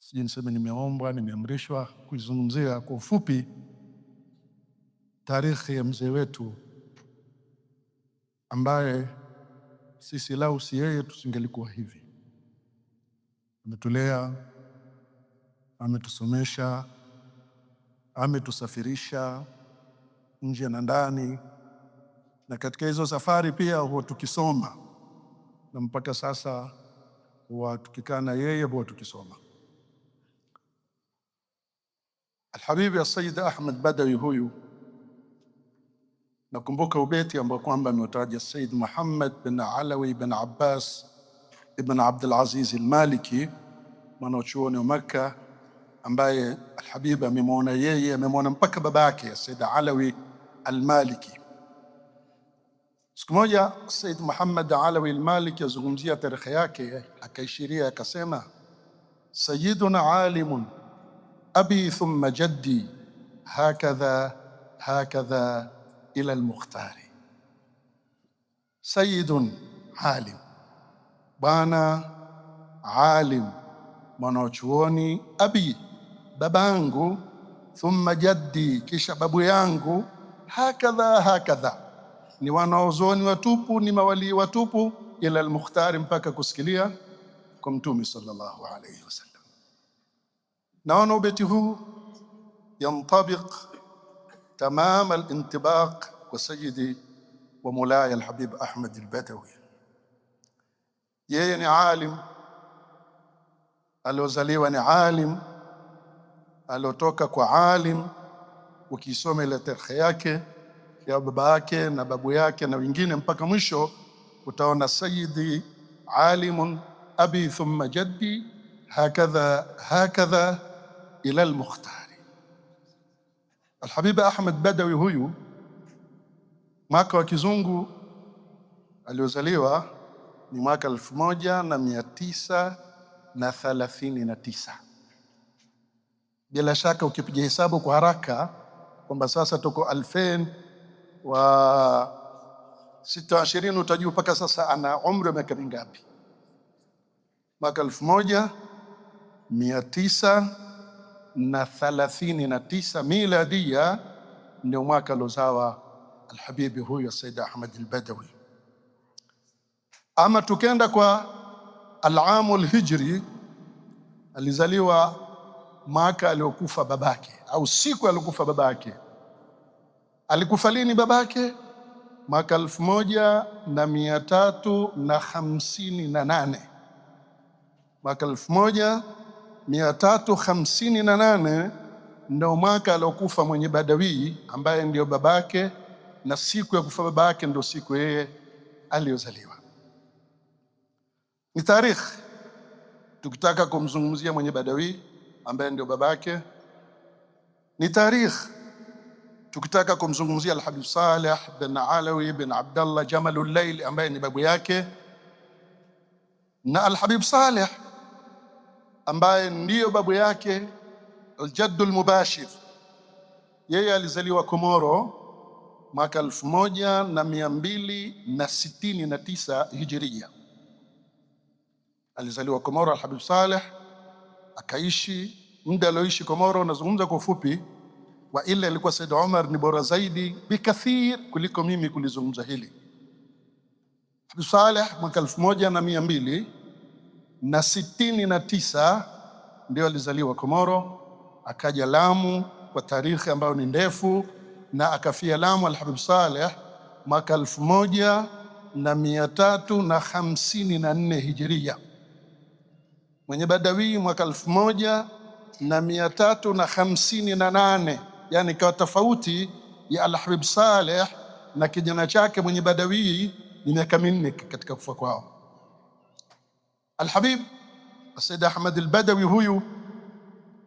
sije niseme nimeamrishwa kuizungumzia kwa ufupi tarehe ya mzee wetu ambaye sisi lau si yeye tusingelikuwa hivi. Ametulea, ametusomesha, ametusafirisha nje na ndani, na katika hizo safari pia huwa tukisoma, na mpaka sasa huwa tukikaa na yeye huwa tukisoma. Alhabibi Sayyid Ahmad Badawi huyu, nakumbuka ubeti ambao kwamba ameutaja Sayyid Muhammad bin Alawi bin Abbas ibn Abdul Aziz al-Maliki, mwanachuoni wa Makka, ambaye Alhabibi amemwona yeye, amemwona mpaka babake Sayyid Alawi al-Maliki. Siku moja Sayyid Muhammad Alawi al-Maliki azungumzia tarehe yake, akaishiria akasema, sayyiduna alimun abi thumma jaddi hakadha hakadha ila al-Mukhtari. Sayyidun alim, bwana alim, mwanachuoni, abi babangu, thumma jaddi kisha babu yangu, hakadha hakadha, ni wanaozoni watupu, ni mawali watupu, ila al-Mukhtari, mpaka kusikilia kwa Mtume sallallahu alayhi wasallam. Naona ubeti huu yantabiq tamam al-intibaq kwa sayyidi wa mulaya al-Habib Ahmad al-Badawi. Yeye ni alim, aliozaliwa ni alim, aliotoka kwa alim. Ukisoma ile tarehe yake ya baba yake na babu yake na wengine mpaka mwisho, utaona sayyidi alimun abi thumma jaddi hakadha hakadha ila al-Mukhtari. Alhabib Ahmad Badawi huyu mwaka wa kizungu aliozaliwa ni mwaka 1939. Bila shaka ukipiga hesabu kwa haraka kwamba sasa tuko 2026 utajua mpaka sasa ana umri wa miaka mingapi. Mwaka 1939 miladia ndio mwaka aliozawa Alhabibi huyu Sayyid Ahmad al-Badawi. Ama tukenda kwa al-amu al-hijri, alizaliwa mwaka aliokufa babake au siku aliokufa babake. Alikufa lini babake? Mwaka 1358. Mwaka 1358 ndio mwaka aliokufa mwenye Badawi ambaye ndio babake, na siku ya kufa babake ndio siku yeye aliozaliwa. Ni tarikh tukitaka kumzungumzia mwenye Badawi ambaye ndio babake. Ni tarikh tukitaka kumzungumzia Al-Habib Saleh bin Alawi bin Abdullah Jamalul Layl ambaye ni babu yake, na Al-Habib Saleh ambaye ndiyo babu yake Al-Jaddu Al-Mubashir. Yeye alizaliwa Komoro mwaka 1269 Hijria. Alizaliwa Komoro Al-Habib Saleh, akaishi muda alioishi Komoro. Nazungumza kwa ufupi, wa ile alikuwa Said Omar ni bora zaidi bikathir kuliko mimi kulizungumza hili. Habib Saleh mwaka 1269 ndio alizaliwa Komoro, akaja Lamu kwa tarikhi ambayo ni ndefu, na akafia Lamu Al-Habib Saleh mwaka 1354 Hijria. Mwenye Badawi mwaka 1358, yani kwa tofauti ya Al-Habib Saleh na kijana chake mwenye Badawi ni miaka minne katika kufa kwao. Al-Habib Sayyid Ahmad al-Badawi huyu,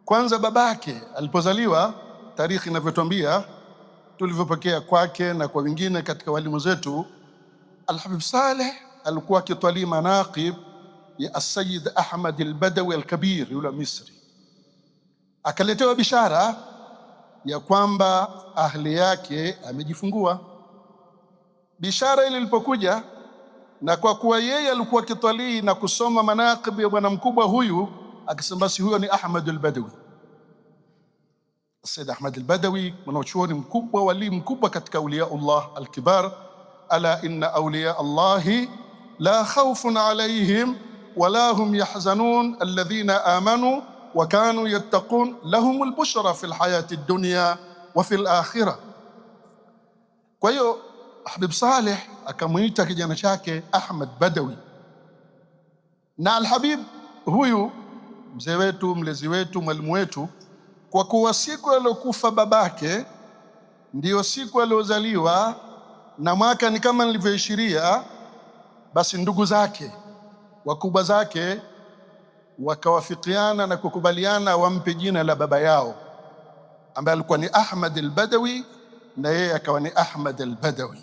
kwanza babake alipozaliwa, tarikhi inavyotuambia, tulivyopokea kwake na kwa wengine katika walimu zetu, Al-Habib Saleh alikuwa akitwali manaqib ya Sayyid Ahmad al-Badawi al-Kabir yule Misri. Akaletewa bishara ya kwamba ahli yake amejifungua. Bishara ile ilipokuja, na kwa kuwa yeye alikuwa kitwalii na kusoma manaqib ya bwana mkubwa huyu, akasema basi huyo ni Ahmad al-Badawi. Sayyid Ahmad al-Badawi mwanachuoni mkubwa, wali mkubwa katika awliyaullah al-kibar. Ala inna awliya Allahi la khawfun alayhim wala hum yahzanun alladhina amanu wa kanu yattaqun lahumul bushra fil hayati dunya wa fil akhirah. Kwa hiyo Habib Saleh akamuita kijana chake Ahmad Badawi, na Alhabib huyu mzee wetu, mlezi wetu, mwalimu wetu, kwa kuwa siku aliyokufa babake ndiyo siku aliyozaliwa na mwaka ni kama nilivyoishiria, basi ndugu zake wakubwa zake wakawafikiana na kukubaliana wampe jina la baba yao ambaye alikuwa ni Ahmad al-Badawi, na yeye akawa ni Ahmad al-Badawi.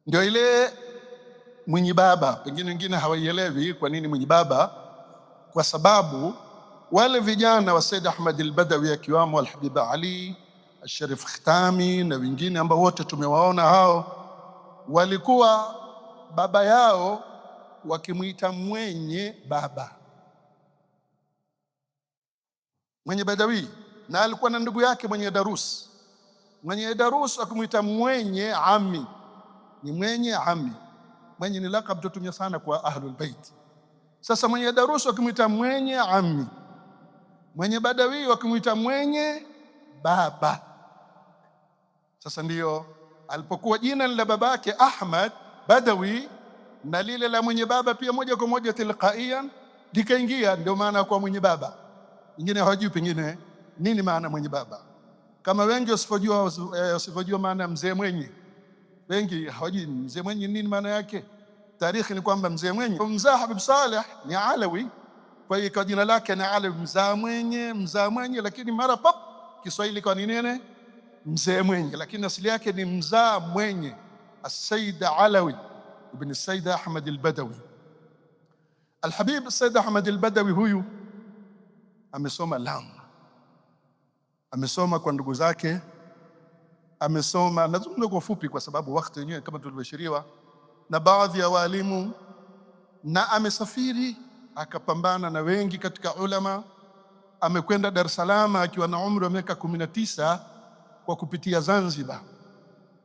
Ndio ile mwenye baba. Pengine wengine hawaielewi kwa nini mwenye baba, kwa sababu wale vijana wa Sayyid Ahmad al-Badawi akiwamo Al-Habib Ali Al-Sharif Khtami na wengine ambao wote tumewaona hao, walikuwa baba yao wakimwita mwenye baba, mwenye Badawi, na alikuwa na ndugu yake mwenye Darus. Mwenye Darus akimwita mwenye ami, ni mwenye ami. Mwenye ni laqab tutumia sana kwa Ahlul Bait. Sasa mwenye Darus akimwita mwenye ami, mwenye Badawi wakimwita mwenye baba. Sasa ndiyo alipokuwa jina la babake Ahmad Badawi na lile la mwenye baba pia moja kwa moja tilqaiyan likaingia, ndio maana kwa mwenye baba. Wengine hawajui pengine nini maana mwenye baba, kama wengi wasifojua maana mzee mwenye. Wengi hawajui mzee mwenye nini maana yake. Tarikhi ni kwamba mzee mwenye mzaa Habib Saleh ni Alawi, kwa hiyo kwa jina lake ni Alawi, mzaa mwenye, lakini mara pap Kiswahili kwa ni nene mzee mwenye, lakini asili yake ni mzaa mwenye. As-Sayyid Alawi ibn Sayyid Ahmad al-Badawi. Al-Habib Sayyid Ahmad al-Badawi huyu amesoma Lamu, amesoma kwa ndugu zake, amesoma, nazungumza kwa fupi kwa sababu wakati wenyewe kama tulivyoshiriwa na baadhi ya walimu, na amesafiri akapambana na wengi katika ulama. Amekwenda Dar es Salaam akiwa na umri wa miaka 19 kwa kupitia Zanzibar,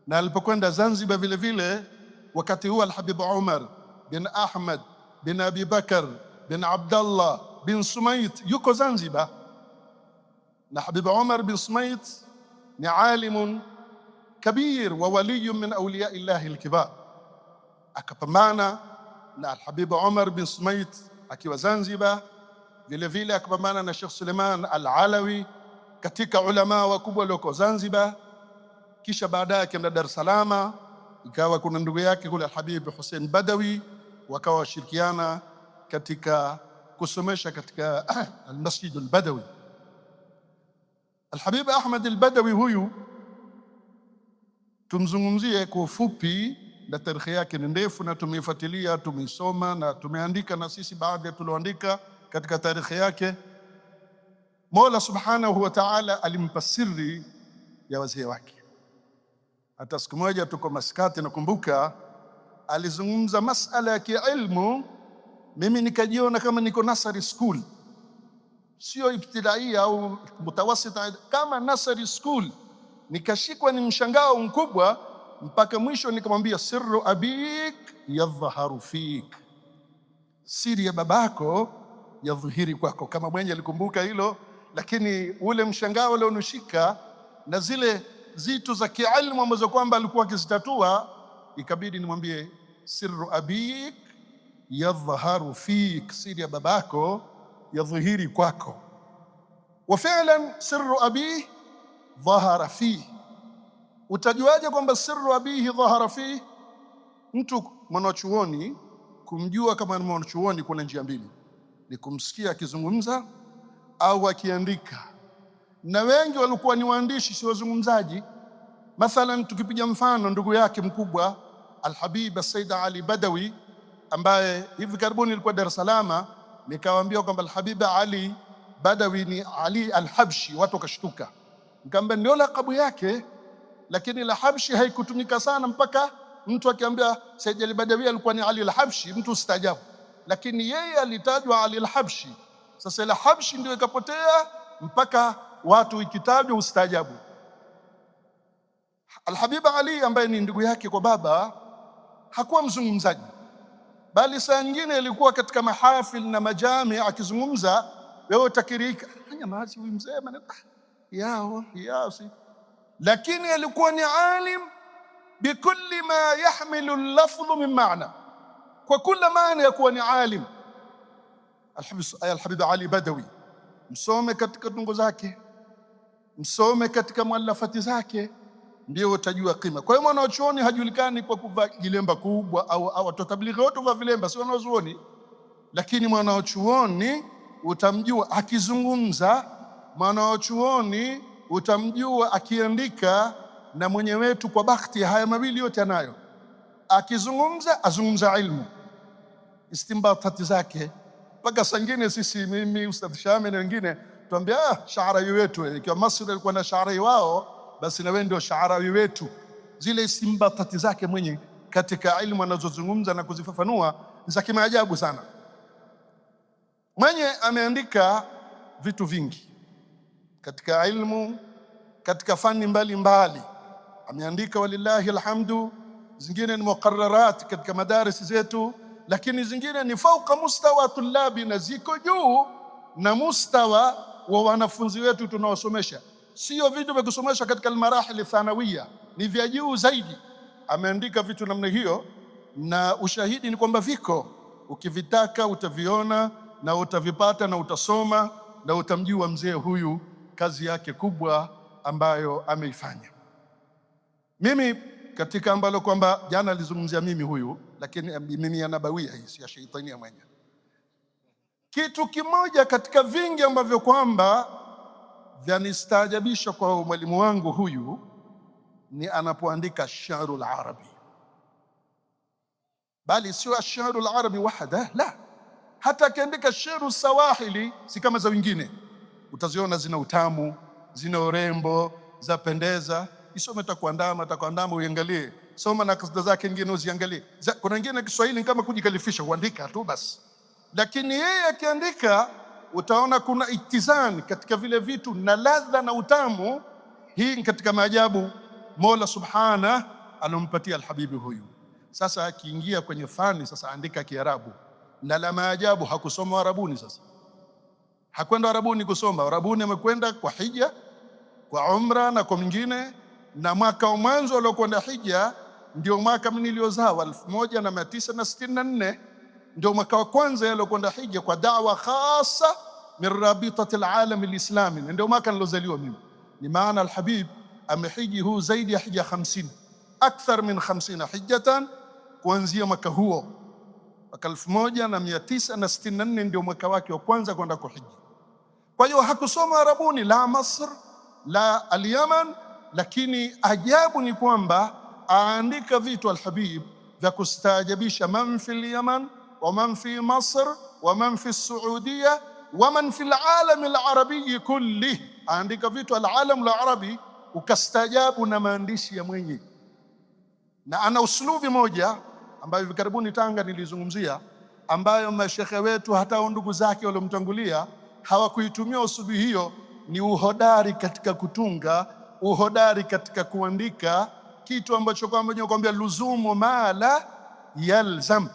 na alipokwenda Zanzibar vile vile wakati huo Al-Habib Umar bin Ahmad bin Abi Bakar bin Abdallah bin Sumait yuko Zanzibar, na Habib Umar bin Sumait ni alimun kabir wa waliyun min awliya Allahi al-kibar. Akapambana na Al-Habib Umar bin Sumait akiwa Zanzibar, vile vile akapambana na Sheikh Suleiman Al-Alawi katika ulama wakubwa walioko Zanzibar. Kisha baadaye akaenda Dar es Salaam, ikawa kuna ndugu yake kule Al-Habib Hussein Badawi, wakawa washirikiana katika kusomesha katika Al-Masjid Al-Badawi. Al-Habib Ahmad Al-Badawi huyu tumzungumzie kwa ufupi, na tarikhi yake ni ndefu na tumeifuatilia, tumeisoma na tumeandika na sisi baadhi ya tulioandika katika tarikhi yake. Mola Subhanahu wa Ta'ala alimpa siri ya wazee wake. Hata siku moja tuko Maskati, nakumbuka alizungumza masala ya kiilmu, mimi nikajiona kama niko nursery school, sio ibtidaia au mutawasita, kama nursery school. Nikashikwa ni mshangao mkubwa, mpaka mwisho nikamwambia sirru abik yadhharu fik, siri ya babako yadhihiri kwako. Kama mwenye alikumbuka hilo, lakini ule mshangao ule unushika na zile zitu za kiilmu ambazo kwamba alikuwa akizitatua, ikabidi nimwambie sirru abik yadhharu fik, siri ya babako yadhihiri kwako. Wa fi'lan sirru abihi dhahara fihi. Utajuaje kwamba sirru abihi dhahara fihi? Mtu mwanachuoni kumjua kama mwanachuoni kuna njia mbili, ni kumsikia akizungumza au akiandika, na wengi walikuwa ni waandishi, si wazungumzaji. Mathalan tukipiga mfano ndugu yake mkubwa Al-Habib Sayyid Ali Badawi, ambaye hivi karibuni ilikuwa Dar es Salaam, nikawaambia kwamba Al-Habib Ali Badawi ni Ali Al-Habshi. Watu wakashtuka, nikamwambia ndio lakabu yake, lakini Al-Habshi haikutumika sana, mpaka mtu akiambia Sayyid Ali Badawi alikuwa ni Ali Al-Habshi mtu ustajabu, lakini yeye alitajwa Ali Al-Habshi. Sasa ile Habshi ndio ikapotea mpaka watu ikitajwa ustaajabu. Al-Habib Ali ambaye ni ndugu yake kwa baba hakuwa mzungumzaji, bali saa nyingine ilikuwa katika mahafil na majami akizungumza, wewe utakirika maasi huyu mzee yao, lakini alikuwa ni alim bikulli ma yahmilu al-lafdhu min maana, kwa kila maana ya kuwa ni alim. Al-Habib Ali Badawi, msome katika tungo zake, msome katika muallafati zake, ndio utajua kima. Kwa hiyo mwanachuoni hajulikani kwa kuvaa jilemba kubwa au watu tablighi wote vaa vilemba, si wanazuoni, lakini mwanachuoni utamjua akizungumza, mwanachuoni utamjua akiandika, na mwenye wetu kwa bakhti haya mawili yote anayo. Akizungumza azungumza ilmu, istimbatati zake, mpaka sangine sisi, mimi Ustadh Shami na wengine tuambia shaarawi wetu, ikiwa Masri alikuwa na shaarawi wao, basi na wewe ndio shaarawi wetu. Zile istimbatati zake mwenye katika ilmu anazozungumza na kuzifafanua za kimaajabu sana. Mwenye ameandika vitu vingi katika ilmu, katika fani mbalimbali ameandika, walillahi alhamdu. Zingine ni muqarrarat katika madaris zetu, lakini zingine ni fauka mustawa tulabi, na ziko juu na mustawa wa wanafunzi wetu tunaosomesha. Sio vitu vya kusomesha katika almarahili thanawiya, ni vya juu zaidi. Ameandika vitu namna hiyo, na ushahidi ni kwamba viko, ukivitaka utaviona na utavipata na utasoma na utamjua mzee huyu kazi yake kubwa ambayo ameifanya. Mimi katika ambalo kwamba jana alizungumzia mimi huyu, lakini mimi ya nabawia hii, si ya shaitania mwenye. Kitu kimoja katika vingi ambavyo kwamba vyanistaajabisha kwa mwalimu wangu huyu ni anapoandika shahrul arabi, bali sio shahrul arabi wahda, la, hata akiandika shahrul sawahili si kama za wengine. Utaziona zina utamu, zina urembo, zapendeza. Isome takuandama uangalie, soma na kasida zake nyingine uziangalie. Kuna wengine Kiswahili kama kujikalifisha huandika tu basi, lakini yeye akiandika utaona kuna itizani katika vile vitu na ladha na utamu. Hii katika maajabu Mola Subhana alompatia Alhabibi huyu. Sasa akiingia kwenye fani sasa, andika Kiarabu, na la maajabu hakusoma Arabuni. Sasa hakwenda Arabuni kusoma. Arabuni amekwenda kwa hija, kwa umra na kwa mwingine, na mwaka wa mwanzo aliokwenda hija ndio mwaka mimi niliozawa 1964, ndio mwaka wa kwanza aliokwenda hija kwa da'wa khasa min rabitati alalam alislami, ndio mwaka nilozaliwa mimi. Ni maana Alhabib amehiji huu zaidi ya hija 50, akthar min 50 hijjatan, kuanzia mwaka huo mwaka 1964 ndio mwaka wake wa kwanza kwenda kuhiji. Kwa hiyo hakusoma Arabuni, la Masr la al-Yaman, lakini ajabu ni kwamba aandika vitu Alhabib vya kustaajabisha. Man fi al-Yaman wa man fi Masr wa man fi Saudia wa man fi al-alam al-arabi kulli, aandika vitu al-alam al-arabi ukastaajabu na maandishi ya mwenye. Na ana uslubi moja ambayo hivi karibuni Tanga nilizungumzia, ambayo mashekhe wetu hata ndugu zake waliomtangulia hawakuitumia uslubi hiyo. Ni uhodari katika kutunga, uhodari katika kuandika, kitu ambacho kwamba luzumu ma la yalzam.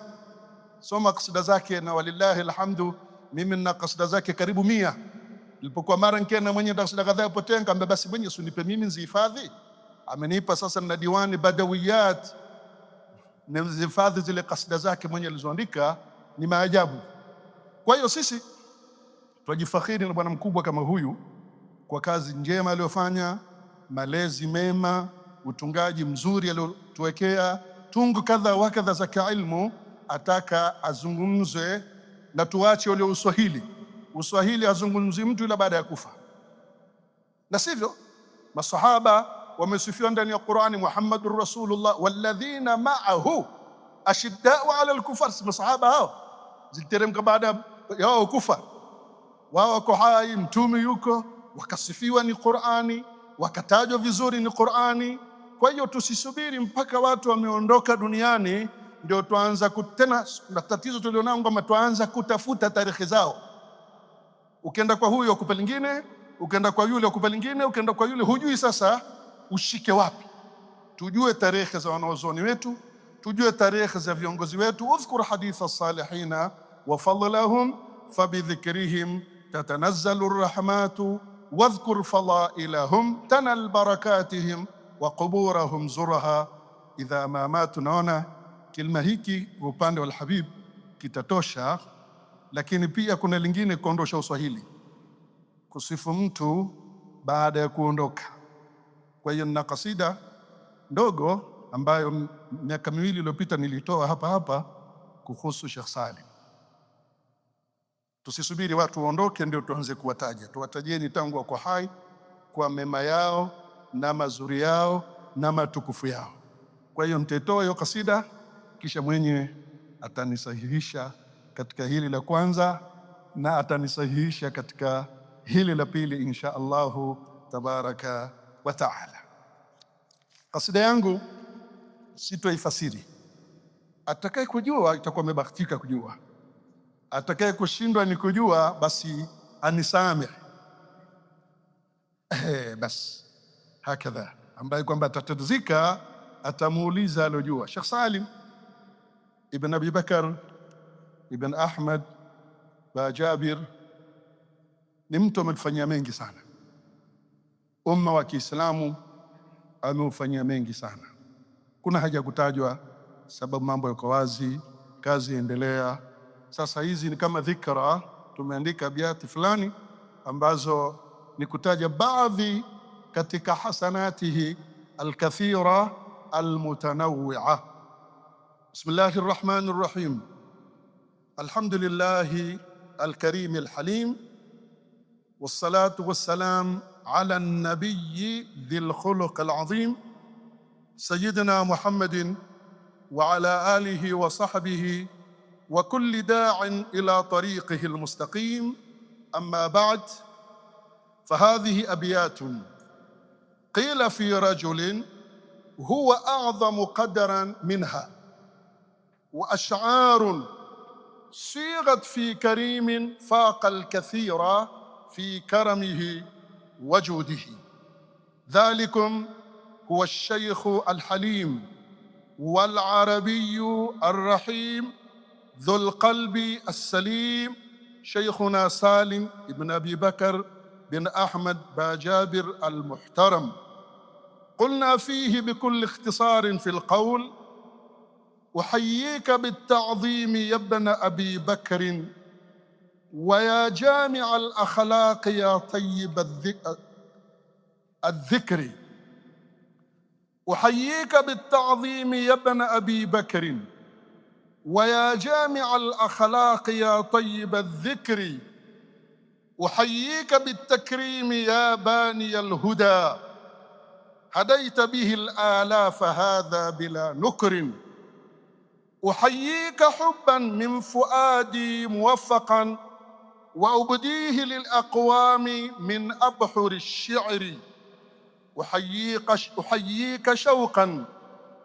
Soma kasida zake, na walillahi alhamdu mimi na kasida zake karibu 100. Nilipokuwa mara nkena mwenye kasida kadhaa potea, nikamwambia basi mwenye usinipe mimi nzihifadhi. Amenipa sasa na diwani badawiyat, nizihifadhi zile kasida zake mwenye alizoandika. Ni maajabu. Kwa hiyo sisi tujifakhiri na bwana mkubwa kama huyu kwa kazi njema aliyofanya, malezi mema, utungaji mzuri aliotuwekea, tungu kadha wa kadha za kiilmu. Ataka azungumzwe na tuache ule uswahili. Uswahili azungumzi mtu ila baada ya kufa, na sivyo. Masahaba wamesifiwa ndani ya Qur'ani, Muhammadur Rasulullah walladhina ma'ahu ashidda'u 'ala al-kufar. Masahaba hao ziliteremka baada yao kufa, wao wako hai, mtume yuko, wakasifiwa ni Qur'ani, wakatajwa vizuri ni Qur'ani. Kwa hiyo tusisubiri mpaka watu wameondoka duniani ndio tuanza tena. Na tatizo tulionao kwamba tuanza kutafuta tarehe zao. Ukienda kwa huyo akupa lingine, ukienda kwa yule akupa lingine, ukienda kwa yule, hujui sasa ushike wapi. Tujue tarehe za wanazuoni wetu, tujue tarehe za viongozi wetu. Udhkur haditha salihina wa fadlahum fabidhikrihim tatanazzalu rahmatu wadhkur fadailahum tanal barakatihim wa quburahum zurha idha ma matu. Naona kilima hiki upande wa Alhabib kitatosha, lakini pia kuna lingine kuondosha uswahili, kusifu mtu baada ya kuondoka. Kwa hiyo nina kasida ndogo ambayo miaka miwili iliyopita nilitoa hapa kuhusu Sheikh Salim. Tusisubiri watu waondoke ndio tuanze kuwataja, tuwatajieni tangu wako hai kwa mema yao na mazuri yao na matukufu yao. Kwa hiyo nitaitoa hiyo kasida, kisha mwenye atanisahihisha katika hili la kwanza na atanisahihisha katika hili la pili insha Allahu tabaraka wa taala. Kasida yangu sitoifasiri. Atakaye kujua itakuwa amebahatika kujua, atakaye kushindwa ni kujua basi anisamehe. Basi hakadha, ambaye kwamba atatadhika atamuuliza alojua. Sheikh Salim ibn Abi Bakar ibn Ahmad Bajabir ni mtu ametufanyia mengi sana, umma wa Kiislamu ameufanyia mengi sana. Kuna haja ya kutajwa sababu mambo yako wazi, kazi endelea. Sasa hizi ni kama dhikra, tumeandika abiati fulani ambazo ni kutaja baadhi katika hasanatihi alkathira almutanawwi'a. Bismillahir rahmanir rahim. Alhamdulillahi alkarim alhalim wassalatu wassalam ala an-nabiy dhil khuluq alazim sayyidina Muhammadin wa ala alihi wa sahbihi wa kulli da'in ila tariqihi almustaqim. Amma ba'd, fahadhihi abyatun qila fi rajulin huwa a'zamu qadran minha wa ash'arun صيغت في كريم فاق الكثير في كرمه وجوده. ذلكم هو الشيخ الحليم والعربي الرحيم ذو القلب السليم شيخنا سالم ابن أبي بكر بن أحمد باجابر المحترم. قلنا فيه بكل اختصار في القول: أحييك بالتعظيم يا ابن أبي بكر ويا جامع الأخلاق يا طيب الذكر. أحييك بالتعظيم يا ابن أبي بكر ويا جامع الأخلاق يا طيب الذكر. أحييك بالتكريم يا باني الهدى هديت به الآلاف هذا بلا نكر. أحييك حبا من فؤادي موفقا وأبديه للأقوام من أبحر الشعر. أحييك شوقا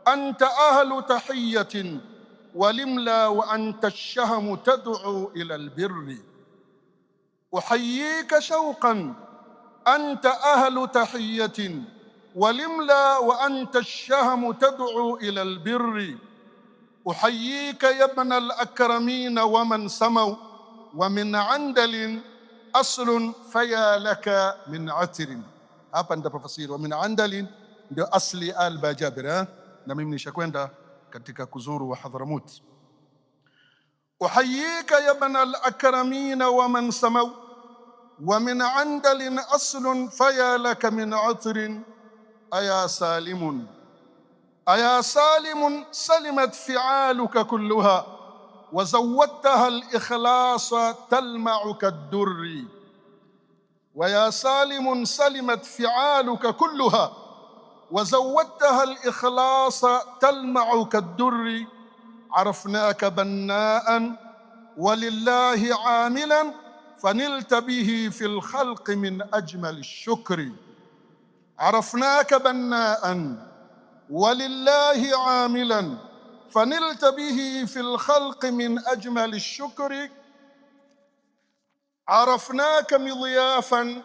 أنت أهل تحية ولملا وأنت الشهم تدعو إلى البر. أحييك شوقا أنت أهل تحية ولملا وأنت الشهم تدعو إلى البر. أحييك يا ابن الأكرمين ومن سموا ومن عندل أصل فيا لك من عتر. Hapa nitapofasiri wa min andalin ndio asli al Bajabir, na mimi nishakwenda katika kuzuru wa Hadhramut. Uhayyika ya ibn al-akramin wa man samaw wa min andalin aslun faya laka min atrin. aya salimun salimat fi'aluka kulluha wa zawwadtaha al-ikhlasa talma'u kad-durri. ويا سالم سلمت فعالك كلها وزودتها الإخلاص تلمع كالدر. عرفناك بناء ولله عاملا فنلت به في الخلق من أجمل الشكر. عرفناك بناء ولله عاملا فنلت به في الخلق من أجمل الشكر. arafnaka midhiyafan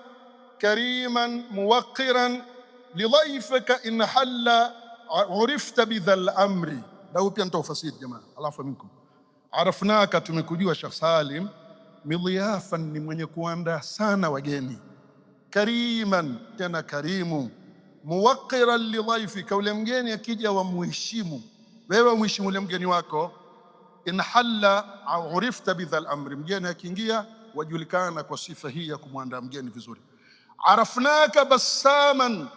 kariman muwaqqiran lidhaifika in halla urifta bidhal amri. Na pia nitaufasiri jamaa, alafu minkum. Arafnaka, tumekujua Sheikh Salim, midhiyafan, ni mwenye kuandaa sana wageni, kariman, tena karimu, muwaqqiran lidhaifika, ule mgeni akija wamuheshimu wewe, muheshimu ule mgeni wako. In halla urifta bidhal amri, mgeni akiingia wajulikana kwa sifa hii ya kumwandaa mgeni vizuri. Arafnaka bassaman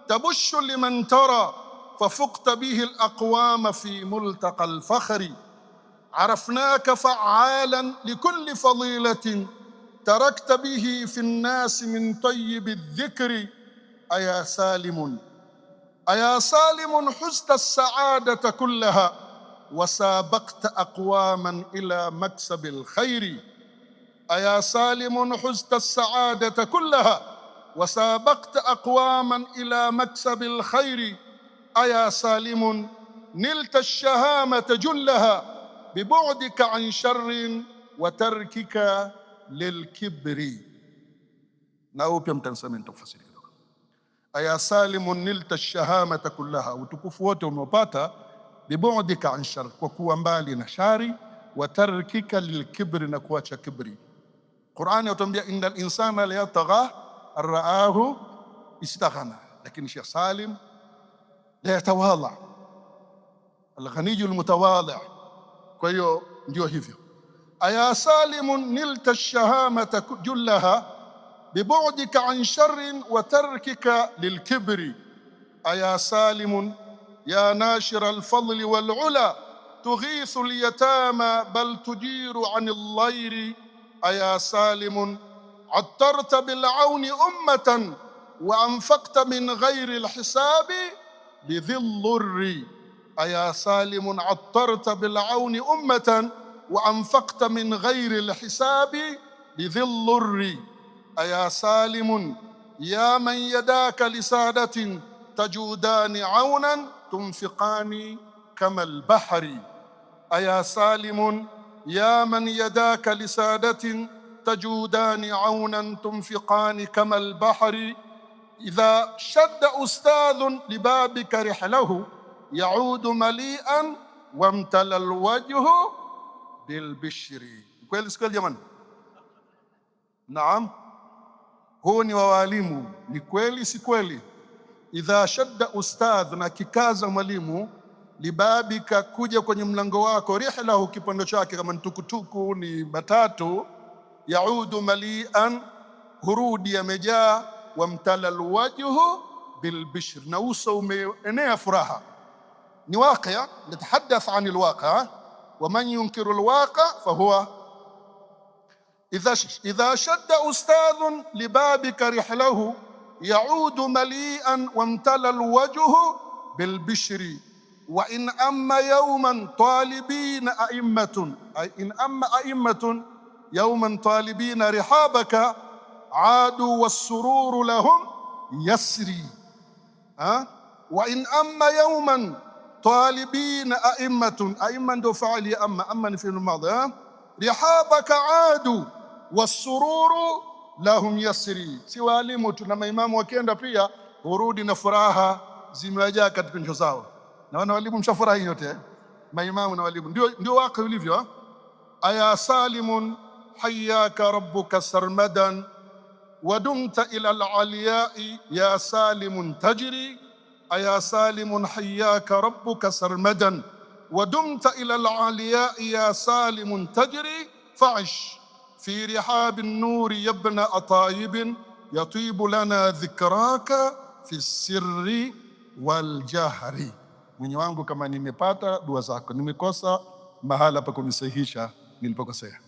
tabushu liman tara fafuqta bihi alaqwama fi multaqa alfakhri. Arafnaka fa'alan likulli fadilatin tarakta bihi fi nnasi min tayyib aldhikri. aya salimun huzta alsaadata kullaha wasabaqta aqwaman ila maksabi alkhairi. aya salimun huzta alsaadata kullaha wasabaqta aqwaman ila maksabi alkhairi. aya salimun nilta alshahamata jullaha bibu'dika an sharrin wa tarkika lilkibri. Na upya mtanisame nitafasiri kidogo. aya salimun nilta alshahamata kullaha, utukufu wote umeupata, bibu'dika an shar, kwa kuwa mbali na shari, wa tarkika lilkibri, na kuacha kibri. Qur'ani yatuambia innal insana la yatagha arraahu istaghna, lakini Sheikh Salim la yatawadha, alghaniyul mutawadhi. Kwa hiyo ndio hivyo. aya salimun nilta alshahamata jullaha bibu'dika an sharrin wa tarkika lilkibri. aya salimun ya nashira alfadli wal'ula tughithu alyatama bal tujiru an allayri. aya salimun attarta bil'auni ummatan wa anfaqta min ghayri alhisabi lidhil dhurri. aya salimun attarta bil'auni ummatan wa anfaqta min ghayri alhisabi lidhil dhurri. aya salimun ya man yadaka lisadatin tajudani aunan tunfiqani kama albahri. aya salimun ya man yadaka lisadatin tajudani aunan tunfiqani kama albahri. idha shadda ustadhun libabika rihlahu yaudu malian wamtala alwajhu bilbishri. Kweli si kweli jamani? Naam, huu ni wa walimu. Ni kweli si kweli? idha shadda ustadh, na kikaza mwalimu, libabika, kuja kwenye mlango wako, rihlahu, kipando chake, kama tukutuku ni matatu, yaudu malian, hurudi yamejaa, wamtala alwajhu bilbishr, na uso umeenea furaha. ni waqi', natahaddath an alwaqi', wa man yunkiru alwaqi' fahuwa. idha shadda ustadhun libabika rihlahu yaudu malian wamtala alwajhu bilbishri. wa in amma yawman talibina a'immatun, ay in amma a'immatun yawman talibina rihabaka aadu wassururu lahum yasri. wa in amma yawman talibina a'immatun, a'imma ndo faali ya amma ni fi'l madhi. rihabaka aadu wassururu lahum yasri. Si walimu tuna maimamu wakienda pia hurudi na furaha zimejaa katika nyoyo zao. Na wana walimu mshafurahi yote, maimamu na walimu. Ndio waqi ulivyo. aya salimun hayyaka rabbuka sarmadan wadumta ila alaliyai ya salimun tajri. aya salimun hayyaka rabbuka sarmadan wadumta ila alaliyai ya salimun tajri. fa'ish fi rihabi an-nuri yabna atayib yatibu lana dhikraka fi sirri wal jahri. Mwenye wangu, kama nimepata dua zako, nimekosa mahala pa kunisahihisha nilipokosea.